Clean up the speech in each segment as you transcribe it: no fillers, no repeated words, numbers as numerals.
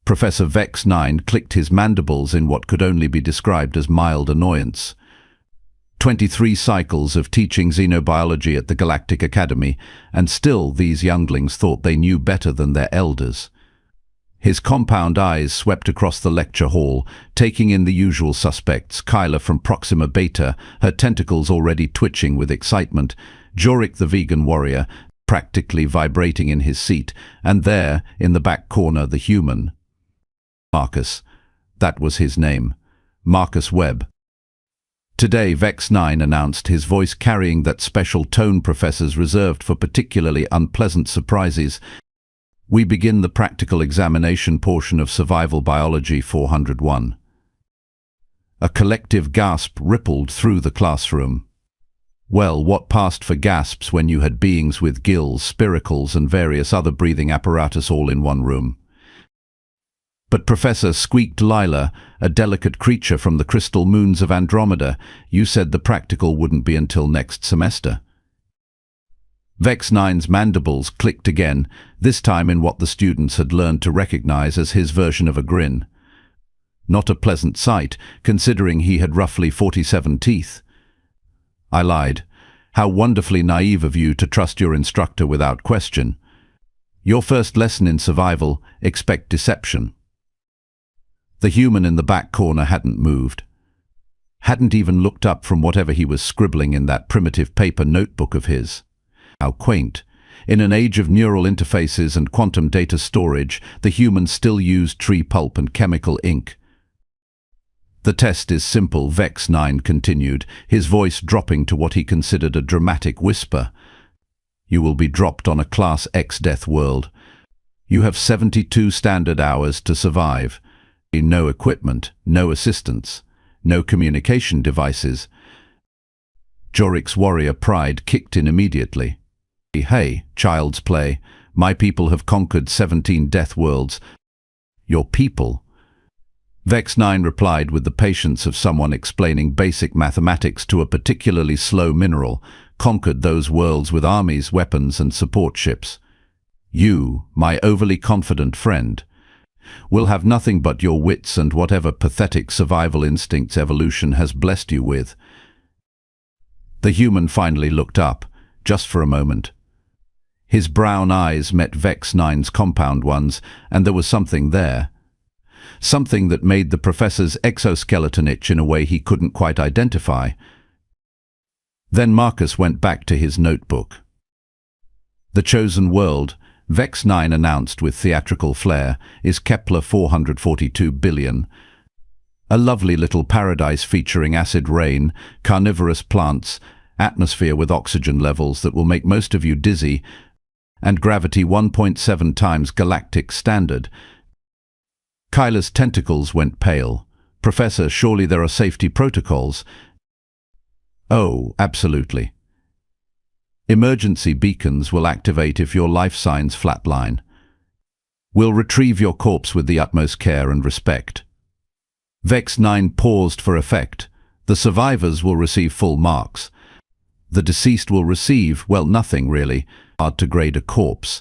Professor Vex 9 clicked his mandibles in what could only be described as mild annoyance. 23 cycles of teaching xenobiology at the Galactic Academy, and still these younglings thought they knew better than their elders. His compound eyes swept across the lecture hall, taking in the usual suspects: Kyla from Proxima Beta, her tentacles already twitching with excitement, Jorik the vegan warrior, practically vibrating in his seat, and there, in the back corner, the human. Marcus. That was his name. Marcus Webb. Today, Vex 9 announced, his voice carrying that special tone professors reserved for particularly unpleasant surprises. We begin the practical examination portion of Survival Biology 401. A collective gasp rippled through the classroom. Well, what passed for gasps when you had beings with gills, spiracles, and various other breathing apparatus all in one room? But Professor, squeaked Lila, a delicate creature from the crystal moons of Andromeda, you said the practical wouldn't be until next semester. Vex 9's mandibles clicked again, this time in what the students had learned to recognize as his version of a grin. Not a pleasant sight, considering he had roughly 47 teeth. I lied. How wonderfully naive of you to trust your instructor without question. Your first lesson in survival: expect deception. The human in the back corner hadn't moved. Hadn't even looked up from whatever he was scribbling in that primitive paper notebook of his. How quaint. In an age of neural interfaces and quantum data storage, the human still used tree pulp and chemical ink. The test is simple, Vex 9 continued, his voice dropping to what he considered a dramatic whisper. You will be dropped on a Class X death world. You have 72 standard hours to survive. No equipment, no assistance, no communication devices. Jorik's warrior pride kicked in immediately. Hey, child's play. My people have conquered 17 death worlds. Your people? Vex 9 replied with the patience of someone explaining basic mathematics to a particularly slow mineral, conquered those worlds with armies, weapons, and support ships. You, my overly confident friend, will have nothing but your wits and whatever pathetic survival instincts evolution has blessed you with. The human finally looked up, just for a moment. His brown eyes met Vex 9's compound ones, and there was something there. Something that made the professor's exoskeleton itch in a way he couldn't quite identify. Then Marcus went back to his notebook. The chosen world, Vex 9 announced with theatrical flair, is Kepler 442 billion. A lovely little paradise featuring acid rain, carnivorous plants, atmosphere with oxygen levels that will make most of you dizzy, and gravity 1.7 times galactic standard. Kyla's tentacles went pale. Professor, surely there are safety protocols. Oh, absolutely. Emergency beacons will activate if your life signs flatline. We'll retrieve your corpse with the utmost care and respect. Vex 9 paused for effect. The survivors will receive full marks. The deceased will receive, well, nothing really. Hard to grade a corpse.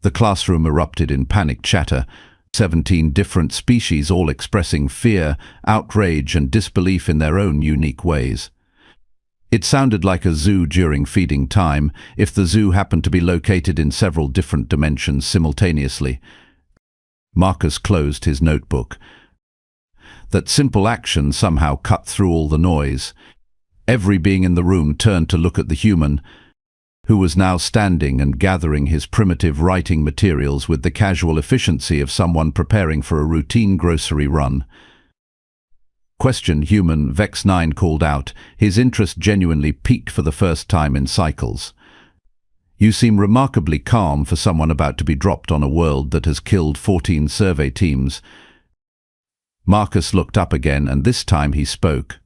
The classroom erupted in panicked chatter. 17 different species all expressing fear, outrage, and disbelief in their own unique ways. It sounded like a zoo during feeding time, if the zoo happened to be located in several different dimensions simultaneously. Marcus closed his notebook. That simple action somehow cut through all the noise. Every being in the room turned to look at the human, who was now standing and gathering his primitive writing materials with the casual efficiency of someone preparing for a routine grocery run. Question, human, Vex 9 called out, his interest genuinely piqued for the first time in cycles. You seem remarkably calm for someone about to be dropped on a world that has killed 14 survey teams. Marcus looked up again, and this time he spoke.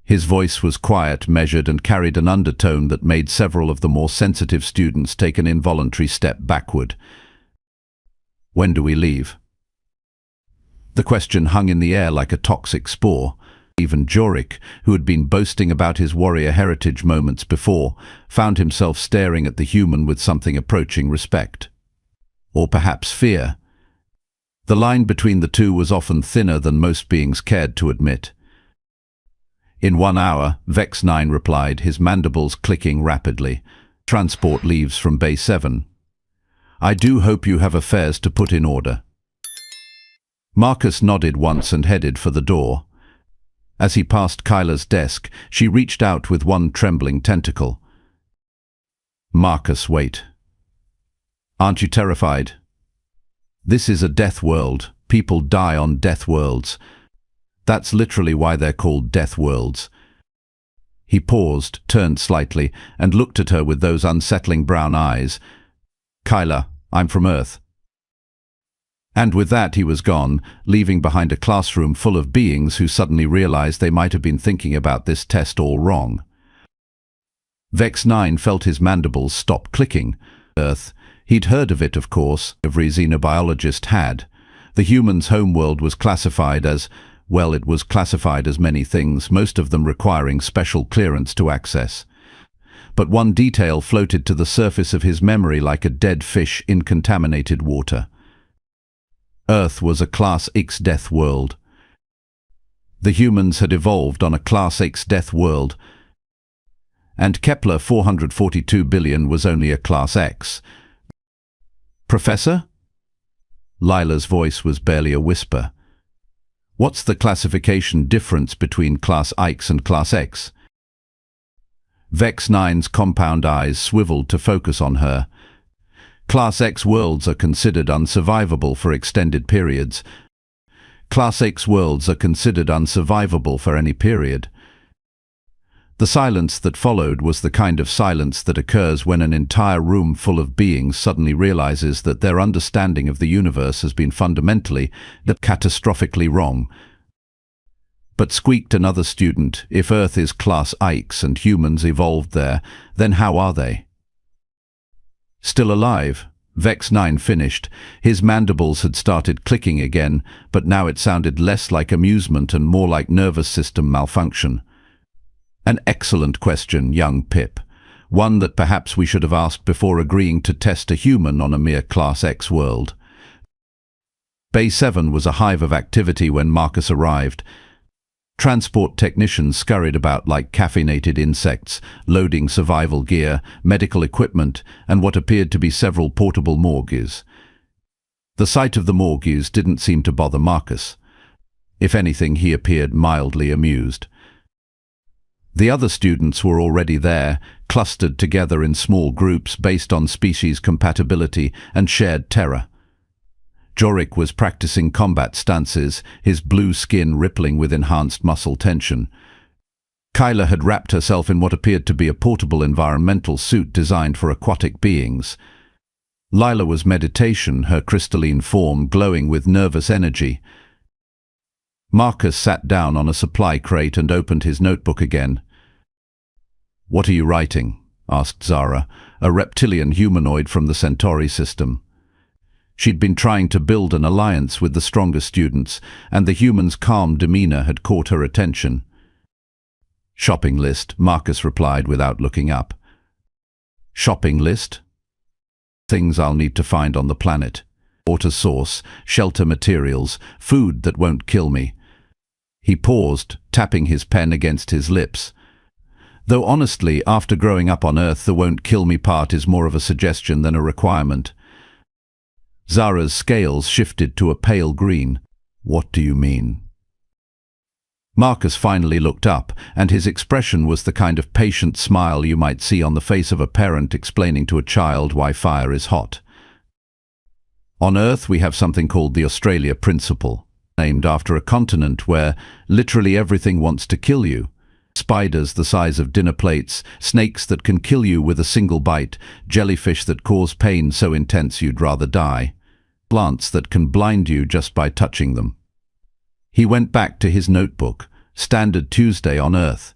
His voice was quiet, measured, and carried an undertone that made several of the more sensitive students take an involuntary step backward. When do we leave? The question hung in the air like a toxic spore. Even Jorik, who had been boasting about his warrior heritage moments before, found himself staring at the human with something approaching respect. Or perhaps fear. The line between the two was often thinner than most beings cared to admit. "In 1 hour, Vex 9 replied, his mandibles clicking rapidly. "Transport leaves from Bay 7. I do hope you have affairs to put in order." Marcus nodded once and headed for the door. As he passed Kyla's desk, she reached out with one trembling tentacle. "Marcus, wait. Aren't you terrified? This is a death world. People die on death worlds. That's literally why they're called death worlds." He paused, turned slightly, and looked at her with those unsettling brown eyes. "Kyla, I'm from Earth." And with that he was gone, leaving behind a classroom full of beings who suddenly realized they might have been thinking about this test all wrong. Vex 9 felt his mandibles stop clicking. Earth. He'd heard of it, of course. Every xenobiologist had. The human's homeworld was classified as, well, it was classified as many things, most of them requiring special clearance to access. But one detail floated to the surface of his memory like a dead fish in contaminated water. Earth was a Class X death world. The humans had evolved on a Class X death world, and Kepler 442 billion was only a Class X. "Professor?" Lila's voice was barely a whisper. "What's the classification difference between Class X and Class X?" Vex 9's compound eyes swiveled to focus on her. Class X worlds are considered unsurvivable for extended periods. Class X worlds are considered unsurvivable for any period. The silence that followed was the kind of silence that occurs when an entire room full of beings suddenly realizes that their understanding of the universe has been fundamentally, catastrophically wrong. But squeaked another student, if Earth is Class X and humans evolved there, then how are they? "Still alive," Vex 9 finished. His mandibles had started clicking again, but now it sounded less like amusement and more like nervous system malfunction. "An excellent question, young Pip. One that perhaps we should have asked before agreeing to test a human on a mere Class X world." Bay 7 was a hive of activity when Marcus arrived. Transport technicians scurried about like caffeinated insects, loading survival gear, medical equipment, and what appeared to be several portable morgues. The sight of the morgues didn't seem to bother Marcus. If anything, he appeared mildly amused. The other students were already there, clustered together in small groups based on species compatibility and shared terror. Jorik was practicing combat stances, his blue skin rippling with enhanced muscle tension. Kyla had wrapped herself in what appeared to be a portable environmental suit designed for aquatic beings. Lila was meditation, her crystalline form glowing with nervous energy. Marcus sat down on a supply crate and opened his notebook again. "What are you writing?" asked Zara, a reptilian humanoid from the Centauri system. She'd been trying to build an alliance with the stronger students, and the human's calm demeanor had caught her attention. "Shopping list," Marcus replied without looking up. "Shopping list? Things I'll need to find on the planet. Water source, shelter materials, food that won't kill me." He paused, tapping his pen against his lips. Though honestly, after growing up on Earth, the "won't kill me" part is more of a suggestion than a requirement. Zara's scales shifted to a pale green. "What do you mean?" Marcus finally looked up, and his expression was the kind of patient smile you might see on the face of a parent explaining to a child why fire is hot. "On Earth we have something called the Australia Principle, named after a continent where literally everything wants to kill you. Spiders the size of dinner plates, snakes that can kill you with a single bite, jellyfish that cause pain so intense you'd rather die, plants that can blind you just by touching them." He went back to his notebook. "Standard Tuesday on Earth.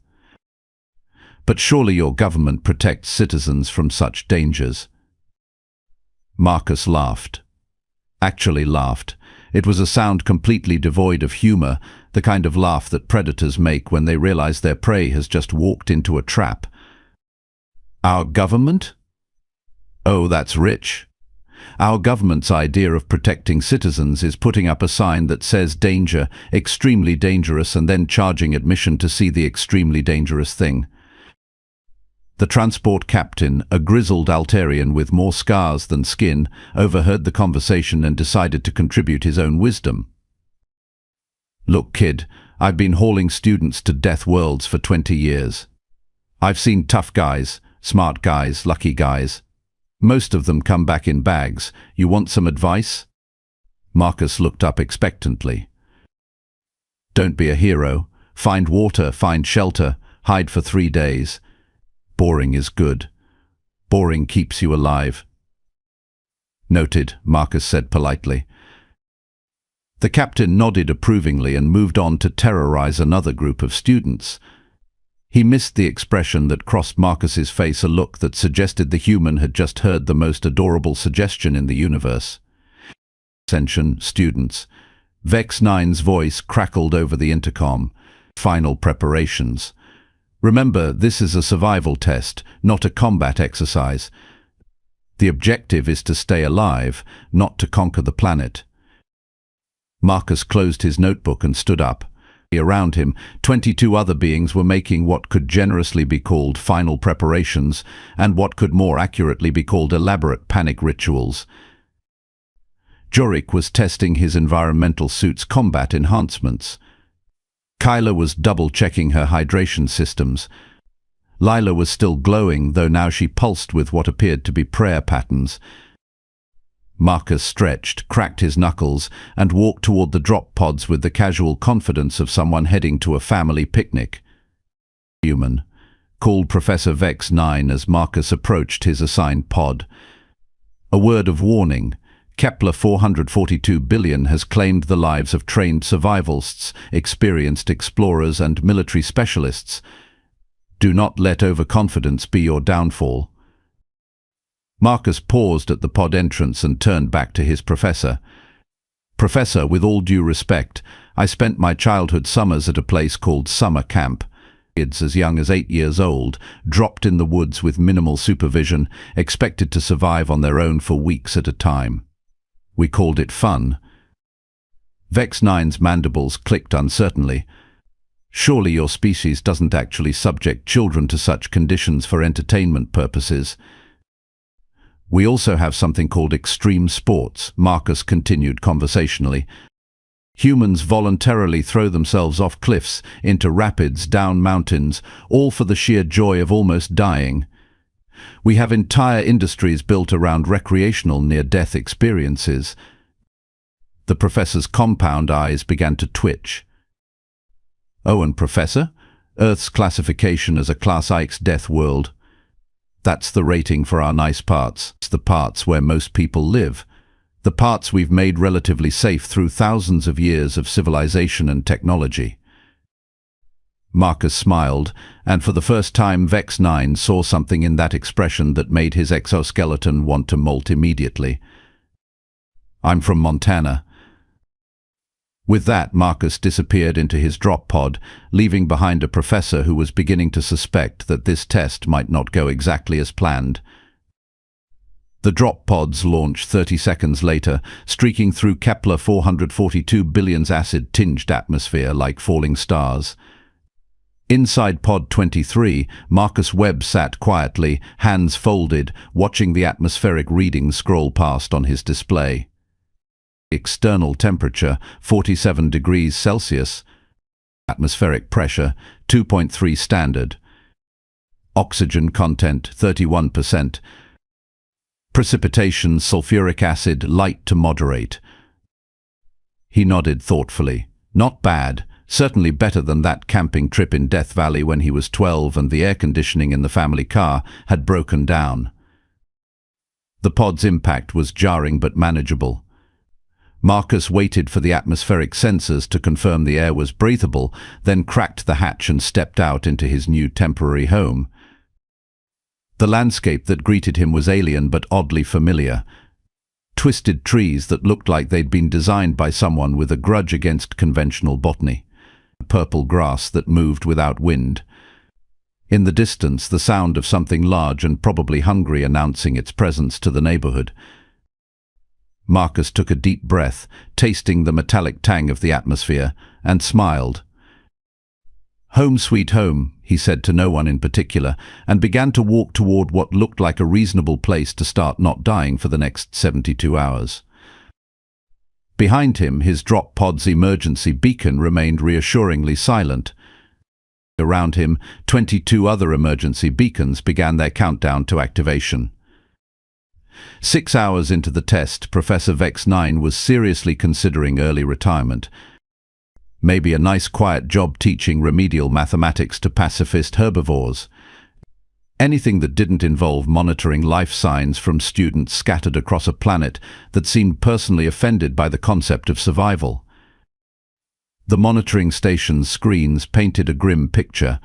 But surely your government protects citizens from such dangers." Marcus laughed. Actually laughed. It was a sound completely devoid of humor, the kind of laugh that predators make when they realize their prey has just walked into a trap. "Our government? Oh, that's rich. Our government's idea of protecting citizens is putting up a sign that says danger, extremely dangerous, and then charging admission to see the extremely dangerous thing. The transport captain, a grizzled Altarian with more scars than skin, overheard the conversation and decided to contribute his own wisdom. Look, kid, I've been hauling students to death worlds for 20 years. I've seen tough guys, smart guys, lucky guys. Most of them come back in bags. You want some advice? Marcus looked up expectantly. Don't be a hero. Find water, find shelter, hide for 3 days. Boring is good. Boring keeps you alive. Noted, Marcus said politely. The captain nodded approvingly and moved on to terrorize another group of students. He missed the expression that crossed Marcus's face, a look that suggested the human had just heard the most adorable suggestion in the universe. Attention, students. Vex 9's voice crackled over the intercom. Final preparations. Remember, this is a survival test, not a combat exercise. The objective is to stay alive, not to conquer the planet. Marcus closed his notebook and stood up. Around him, 22 other beings were making what could generously be called final preparations and what could more accurately be called elaborate panic rituals. Jorik was testing his environmental suit's combat enhancements. Kyla was double-checking her hydration systems. Lila was still glowing, though now she pulsed with what appeared to be prayer patterns. Marcus stretched, cracked his knuckles, and walked toward the drop pods with the casual confidence of someone heading to a family picnic. Human, called Professor Vex 9 as Marcus approached his assigned pod. A word of warning. Kepler 442 billion has claimed the lives of trained survivalists, experienced explorers and military specialists. Do not let overconfidence be your downfall. Marcus paused at the pod entrance and turned back to his professor. Professor, with all due respect, I spent my childhood summers at a place called summer camp. Kids as young as 8 years old, dropped in the woods with minimal supervision, expected to survive on their own for weeks at a time. We called it fun. Vex 9's mandibles clicked uncertainly. Surely your species doesn't actually subject children to such conditions for entertainment purposes. We also have something called extreme sports, Marcus continued conversationally. Humans voluntarily throw themselves off cliffs, into rapids, down mountains, all for the sheer joy of almost dying. We have entire industries built around recreational near-death experiences. The professor's compound eyes began to twitch. Oh, and Professor? Earth's classification as a Class X death world. That's the rating for our nice parts. It's the parts where most people live. The parts we've made relatively safe through thousands of years of civilization and technology. Marcus smiled, and for the first time Vex 9 saw something in that expression that made his exoskeleton want to molt immediately. I'm from Montana. With that, Marcus disappeared into his drop pod, leaving behind a professor who was beginning to suspect that this test might not go exactly as planned. The drop pods launched 30 seconds later, streaking through Kepler 442 billion's acid-tinged atmosphere like falling stars. Inside pod 23, Marcus Webb sat quietly, hands folded, watching the atmospheric readings scroll past on his display. External temperature, 47 degrees Celsius. Atmospheric pressure, 2.3 standard. Oxygen content, 31%. Precipitation, sulfuric acid, light to moderate. He nodded thoughtfully. Not bad. Certainly better than that camping trip in Death Valley when he was 12 and the air conditioning in the family car had broken down. The pod's impact was jarring but manageable. Marcus waited for the atmospheric sensors to confirm the air was breathable, then cracked the hatch and stepped out into his new temporary home. The landscape that greeted him was alien but oddly familiar. Twisted trees that looked like they'd been designed by someone with a grudge against conventional botany. Purple grass that moved without wind. In the distance, the sound of something large and probably hungry announcing its presence to the neighborhood. Marcus took a deep breath, tasting the metallic tang of the atmosphere, and smiled. "Home sweet home," he said to no one in particular, and began to walk toward what looked like a reasonable place to start not dying for the next 72 hours. Behind him, his drop pod's emergency beacon remained reassuringly silent. Around him, 22 other emergency beacons began their countdown to activation. 6 hours into the test, Professor Vex-9 was seriously considering early retirement. Maybe a nice quiet job teaching remedial mathematics to pacifist herbivores. Anything that didn't involve monitoring life signs from students scattered across a planet that seemed personally offended by the concept of survival. The monitoring station's screens painted a grim picture.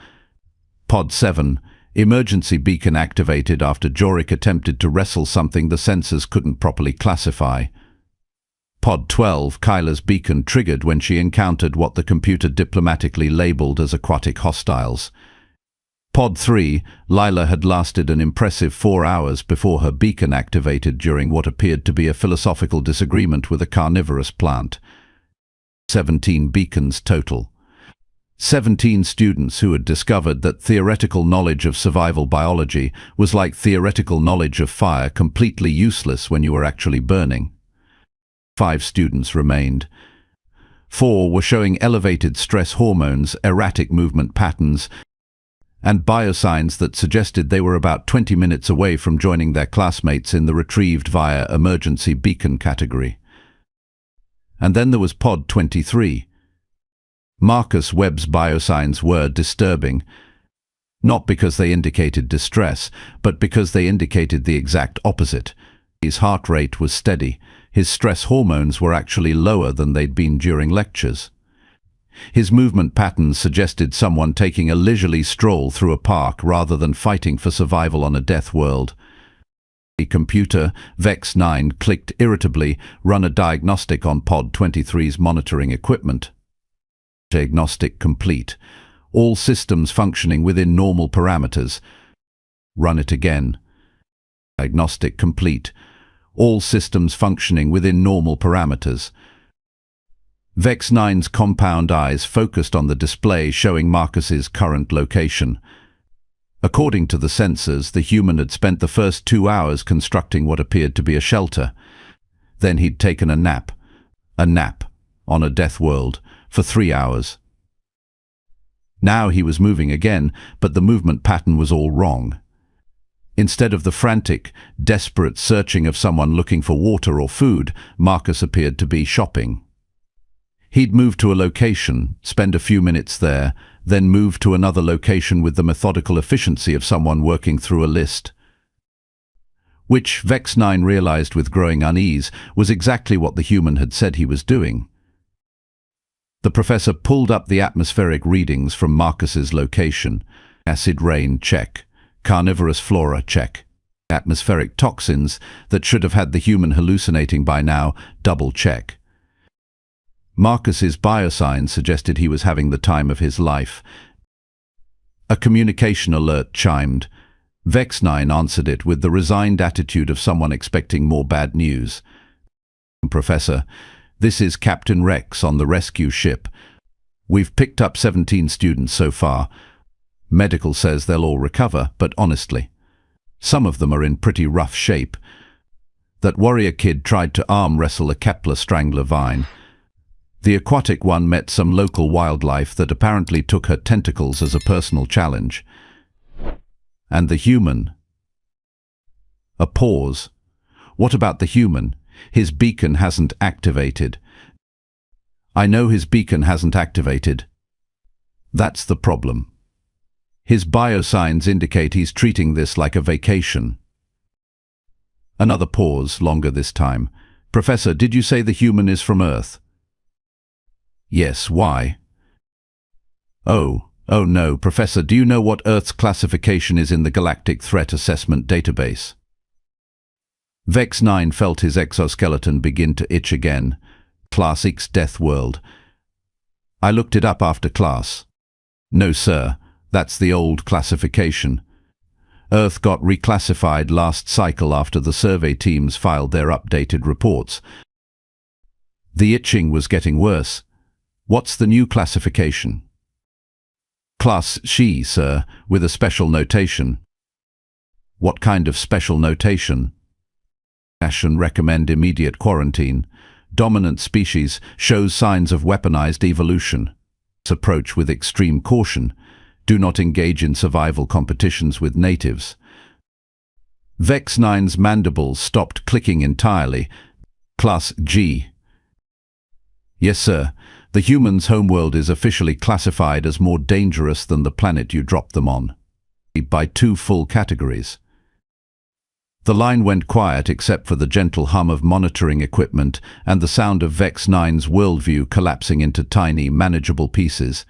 Pod 7, emergency beacon activated after Jorik attempted to wrestle something the sensors couldn't properly classify. Pod 12, Kyla's beacon triggered when she encountered what the computer diplomatically labeled as aquatic hostiles. Pod 3, Lila had lasted an impressive 4 hours before her beacon activated during what appeared to be a philosophical disagreement with a carnivorous plant. 17 beacons total. 17 students who had discovered that theoretical knowledge of survival biology was like theoretical knowledge of fire, completely useless when you were actually burning. 5 students remained. 4 were showing elevated stress hormones, erratic movement patterns, and biosigns that suggested they were about 20 minutes away from joining their classmates in the retrieved via emergency beacon category. And then there was Pod 23. Marcus Webb's biosigns were disturbing, not because they indicated distress, but because they indicated the exact opposite. His heart rate was steady. His stress hormones were actually lower than they'd been during lectures. His movement patterns suggested someone taking a leisurely stroll through a park rather than fighting for survival on a death world. The computer, Vex-9, clicked irritably, "Run a diagnostic on Pod 23's monitoring equipment." Diagnostic complete. All systems functioning within normal parameters. Run it again. Diagnostic complete. All systems functioning within normal parameters. Vex-9's compound eyes focused on the display showing Marcus's current location. According to the sensors, the human had spent the first 2 hours constructing what appeared to be a shelter. Then he'd taken a nap, on a death world, for 3 hours. Now he was moving again, but the movement pattern was all wrong. Instead of the frantic, desperate searching of someone looking for water or food, Marcus appeared to be shopping. He'd move to a location, spend a few minutes there, then move to another location with the methodical efficiency of someone working through a list. Which, Vex-9 realized with growing unease, was exactly what the human had said he was doing. The professor pulled up the atmospheric readings from Marcus's location. Acid rain, check. Carnivorous flora, check. Atmospheric toxins that should have had the human hallucinating by now, double check. Marcus's biosigns suggested he was having the time of his life. A communication alert chimed. Vex-9 answered it with the resigned attitude of someone expecting more bad news. "Professor, this is Captain Rex on the rescue ship. We've picked up 17 students so far. Medical says they'll all recover, but honestly, some of them are in pretty rough shape. That warrior kid tried to arm wrestle a Kepler strangler vine. The aquatic one met some local wildlife that apparently took her tentacles as a personal challenge. And the human." A pause. "What about the human? His beacon hasn't activated." "I know his beacon hasn't activated. That's the problem. His biosigns indicate he's treating this like a vacation." Another pause, longer this time. "Professor, did you say the human is from Earth?" "Yes, why?" Oh no, Professor, do you know what Earth's classification is in the Galactic Threat Assessment Database?" Vex-9 felt his exoskeleton begin to itch again. "Class X Death World. I looked it up after class." "No, sir, that's the old classification." Earth got reclassified last cycle after the survey teams filed their updated reports. The itching was getting worse. What's the new classification? Class She, sir, with a special notation. What kind of special notation? And recommend immediate quarantine. Dominant species shows signs of weaponized evolution. Approach with extreme caution. Do not engage in survival competitions with natives. Vex 9's mandibles stopped clicking entirely. Class G. Yes, sir. The human's homeworld is officially classified as more dangerous than the planet you dropped them on. By 2 full categories. The line went quiet except for the gentle hum of monitoring equipment and the sound of Vex 9's worldview collapsing into tiny, manageable pieces.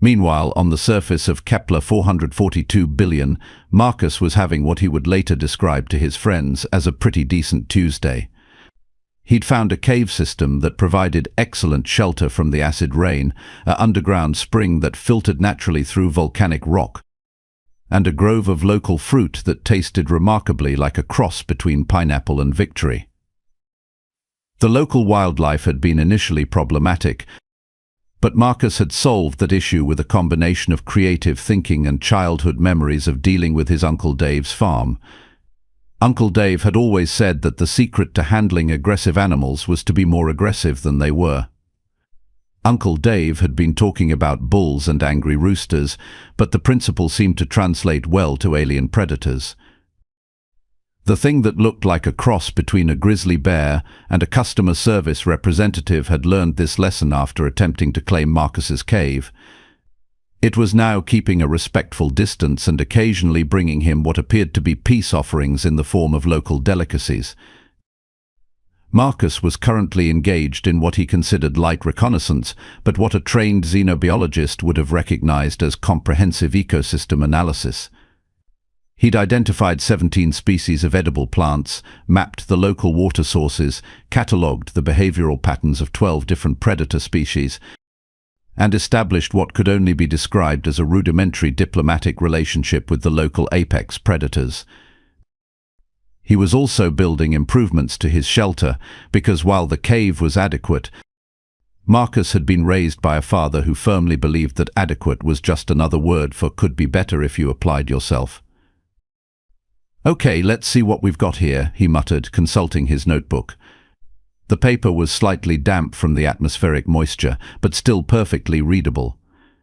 Meanwhile, on the surface of Kepler 442 billion, Marcus was having what he would later describe to his friends as a pretty decent Tuesday. He'd found a cave system that provided excellent shelter from the acid rain, an underground spring that filtered naturally through volcanic rock, and a grove of local fruit that tasted remarkably like a cross between pineapple and victory. The local wildlife had been initially problematic, but Marcus had solved that issue with a combination of creative thinking and childhood memories of dealing with his Uncle Dave's farm. Uncle Dave had always said that the secret to handling aggressive animals was to be more aggressive than they were. Uncle Dave had been talking about bulls and angry roosters, but the principle seemed to translate well to alien predators. The thing that looked like a cross between a grizzly bear and a customer service representative had learned this lesson after attempting to claim Marcus's cave. It was now keeping a respectful distance and occasionally bringing him what appeared to be peace offerings in the form of local delicacies. Marcus was currently engaged in what he considered light reconnaissance, but what a trained xenobiologist would have recognized as comprehensive ecosystem analysis. He'd identified 17 species of edible plants, mapped the local water sources, catalogued the behavioral patterns of 12 different predator species, and established what could only be described as a rudimentary diplomatic relationship with the local apex predators. He was also building improvements to his shelter, because while the cave was adequate, Marcus had been raised by a father who firmly believed that adequate was just another word for could be better if you applied yourself. "Okay, let's see what we've got here," he muttered, consulting his notebook. The paper was slightly damp from the atmospheric moisture, but still perfectly readable.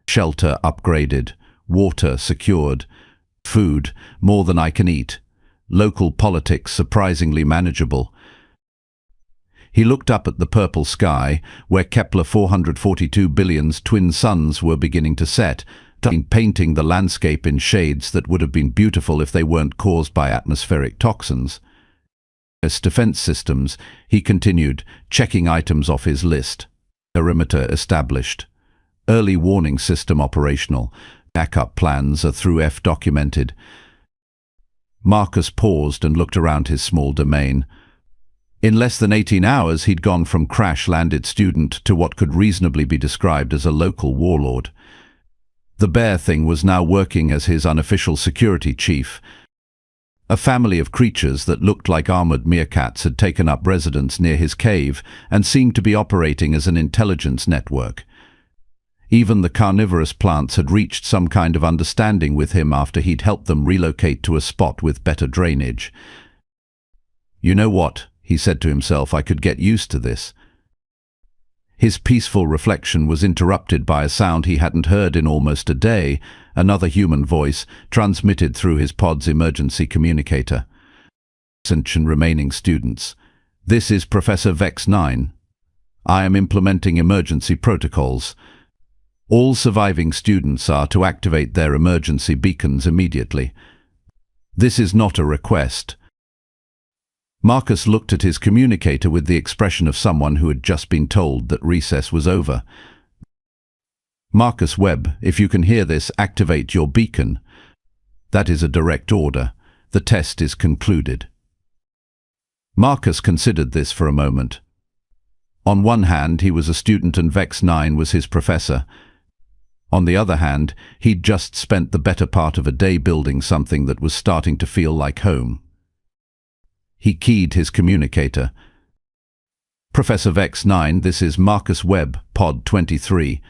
Shelter upgraded, water secured, food more than I can eat, local politics surprisingly manageable. He looked up at the purple sky, where Kepler 442 billion's twin suns were beginning to set, painting the landscape in shades that would have been beautiful if they weren't caused by atmospheric toxins. As defense systems, he continued, checking items off his list. Perimeter established. Early warning system operational. Backup plans are through F documented. Marcus paused and looked around his small domain. In less than 18 hours, he'd gone from crash-landed student to what could reasonably be described as a local warlord. The bear thing was now working as his unofficial security chief. A family of creatures that looked like armored meerkats had taken up residence near his cave and seemed to be operating as an intelligence network. Even the carnivorous plants had reached some kind of understanding with him after he'd helped them relocate to a spot with better drainage. "You know what?" he said to himself, "I could get used to this." His peaceful reflection was interrupted by a sound he hadn't heard in almost a day, another human voice, transmitted through his pod's emergency communicator. "Attention remaining students. This is Professor Vex 9. I am implementing emergency protocols. All surviving students are to activate their emergency beacons immediately. This is not a request." Marcus looked at his communicator with the expression of someone who had just been told that recess was over. "Marcus Webb, if you can hear this, activate your beacon. That is a direct order. The test is concluded." Marcus considered this for a moment. On one hand, he was a student and Vex 9 was his professor. On the other hand, he'd just spent the better part of a day building something that was starting to feel like home. He keyed his communicator. "Professor Vex 9, this is Marcus Webb, Pod 23.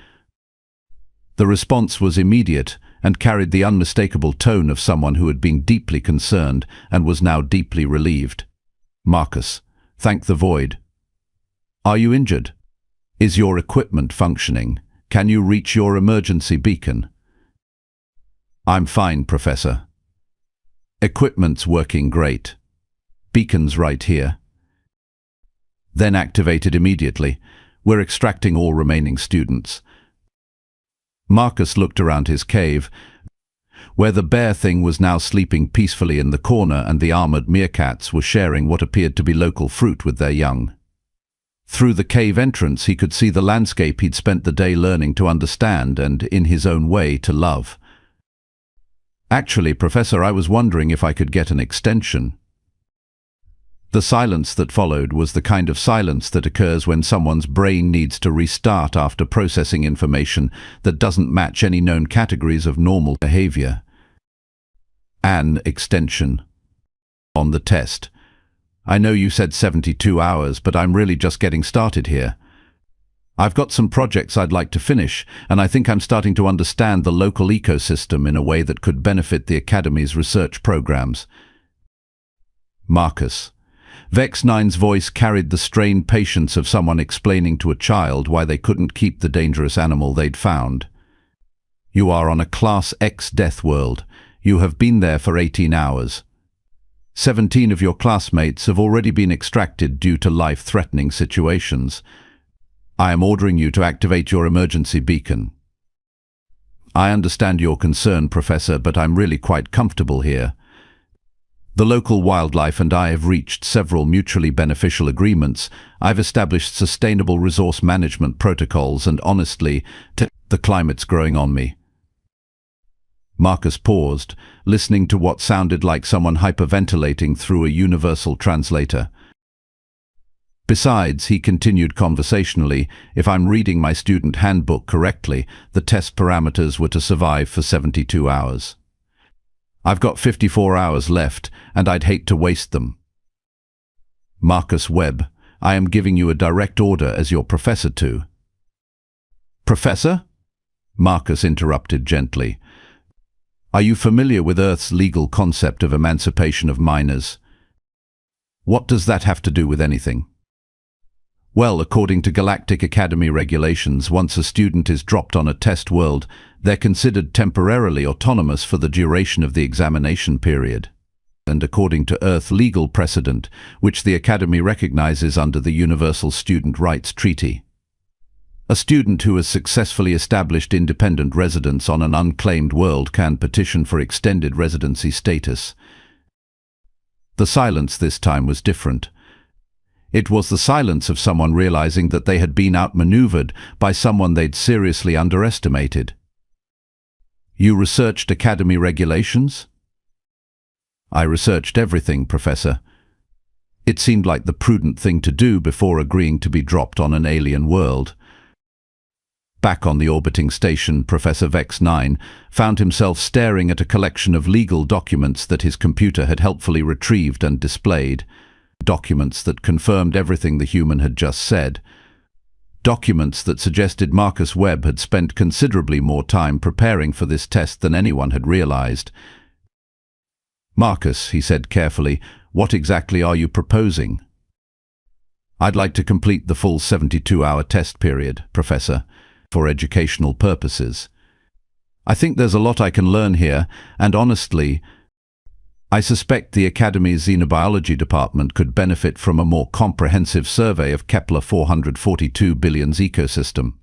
The response was immediate and carried the unmistakable tone of someone who had been deeply concerned and was now deeply relieved. "Marcus, thank the void. Are you injured? Is your equipment functioning? Can you reach your emergency beacon?" "I'm fine, Professor. Equipment's working great. Beacon's right here." "Then activated immediately. We're extracting all remaining students." Marcus looked around his cave, where the bear thing was now sleeping peacefully in the corner and the armored meerkats were sharing what appeared to be local fruit with their young. Through the cave entrance he could see the landscape he'd spent the day learning to understand and, in his own way, to love. "Actually, Professor, I was wondering if I could get an extension." The silence that followed was the kind of silence that occurs when someone's brain needs to restart after processing information that doesn't match any known categories of normal behavior. "An extension. On the test. I know you said 72 hours, but I'm really just getting started here. I've got some projects I'd like to finish, and I think I'm starting to understand the local ecosystem in a way that could benefit the Academy's research programs." "Marcus." Vex 9's voice carried the strained patience of someone explaining to a child why they couldn't keep the dangerous animal they'd found. "You are on a Class X death world. You have been there for 18 hours. 17 of your classmates have already been extracted due to life-threatening situations. I am ordering you to activate your emergency beacon." "I understand your concern, Professor, but I'm really quite comfortable here. The local wildlife and I have reached several mutually beneficial agreements. I've established sustainable resource management protocols, and honestly, the climate's growing on me." Marcus paused, listening to what sounded like someone hyperventilating through a universal translator. "Besides," he continued conversationally, "if I'm reading my student handbook correctly, the test parameters were to survive for 72 hours. I've got 54 hours left, and I'd hate to waste them." "Marcus Webb, I am giving you a direct order as your professor to—" "Professor?" Marcus interrupted gently. "Are you familiar with Earth's legal concept of emancipation of minors?" "What does that have to do with anything?" "Well, according to Galactic Academy regulations, once a student is dropped on a test world, they're considered temporarily autonomous for the duration of the examination period. And according to Earth legal precedent, which the Academy recognizes under the Universal Student Rights Treaty, a student who has successfully established independent residence on an unclaimed world can petition for extended residency status." The silence this time was different. It was the silence of someone realizing that they had been outmaneuvered by someone they'd seriously underestimated. "You researched Academy regulations?" "I researched everything, Professor. It seemed like the prudent thing to do before agreeing to be dropped on an alien world." Back on the orbiting station, Professor Vex 9 found himself staring at a collection of legal documents that his computer had helpfully retrieved and displayed. Documents that confirmed everything the human had just said. Documents that suggested Marcus Webb had spent considerably more time preparing for this test than anyone had realized. "Marcus," he said carefully, "what exactly are you proposing?" "I'd like to complete the full 72-hour test period, Professor, for educational purposes. I think there's a lot I can learn here, and honestly, I suspect the Academy's Xenobiology department could benefit from a more comprehensive survey of Kepler 442 billion's ecosystem."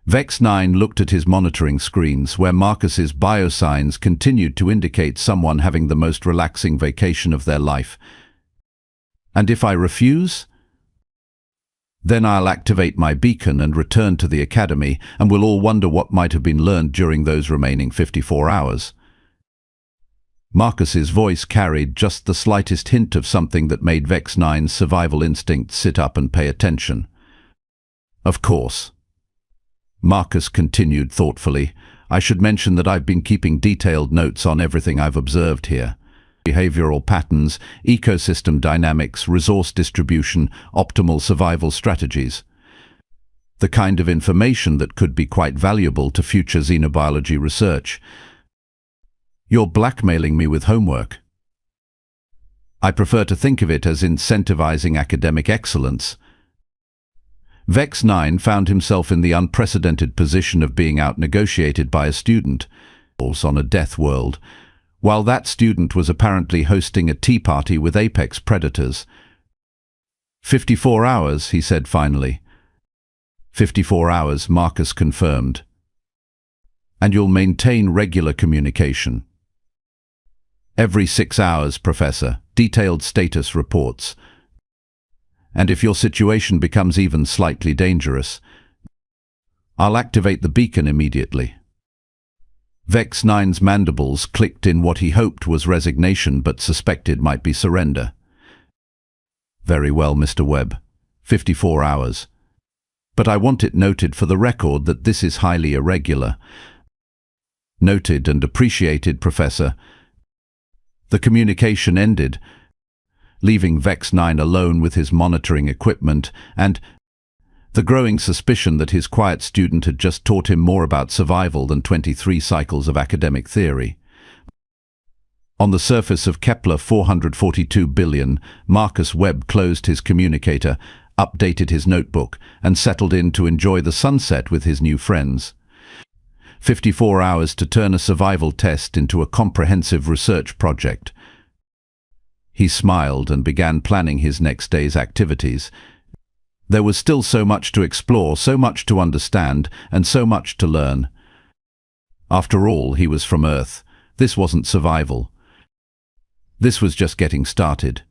Vex 9 looked at his monitoring screens, where Marcus's biosigns continued to indicate someone having the most relaxing vacation of their life. "And if I refuse?" "Then I'll activate my beacon and return to the Academy, and we'll all wonder what might have been learned during those remaining 54 hours. Marcus's voice carried just the slightest hint of something that made Vex 9's survival instinct sit up and pay attention. "Of course." Marcus continued thoughtfully. I should mention that I've been keeping detailed notes on everything I've observed here. Behavioral patterns, ecosystem dynamics, resource distribution, optimal survival strategies. The kind of information that could be quite valuable to future xenobiology research. You're blackmailing me with homework. I prefer to think of it as incentivizing academic excellence. Vex 9 found himself in the unprecedented position of being out-negotiated by a student on a death world, while that student was apparently hosting a tea party with apex predators. 54 hours, he said finally. 54 hours, Marcus confirmed. And you'll maintain regular communication. Every 6 hours, Professor, detailed status reports. And if your situation becomes even slightly dangerous, I'll activate the beacon immediately. Vex 9's mandibles clicked in what he hoped was resignation but suspected might be surrender. Very well, Mr. Webb. 54 hours. But I want it noted for the record that this is highly irregular. Noted and appreciated, Professor. The communication ended, leaving Vex 9 alone with his monitoring equipment and the growing suspicion that his quiet student had just taught him more about survival than 23 cycles of academic theory. On the surface of Kepler 442 billion, Marcus Webb closed his communicator, updated his notebook, and settled in to enjoy the sunset with his new friends. 54 hours to turn a survival test into a comprehensive research project. He smiled and began planning his next day's activities. There was still so much to explore, so much to understand, and so much to learn. After all, he was from Earth. This wasn't survival. This was just getting started.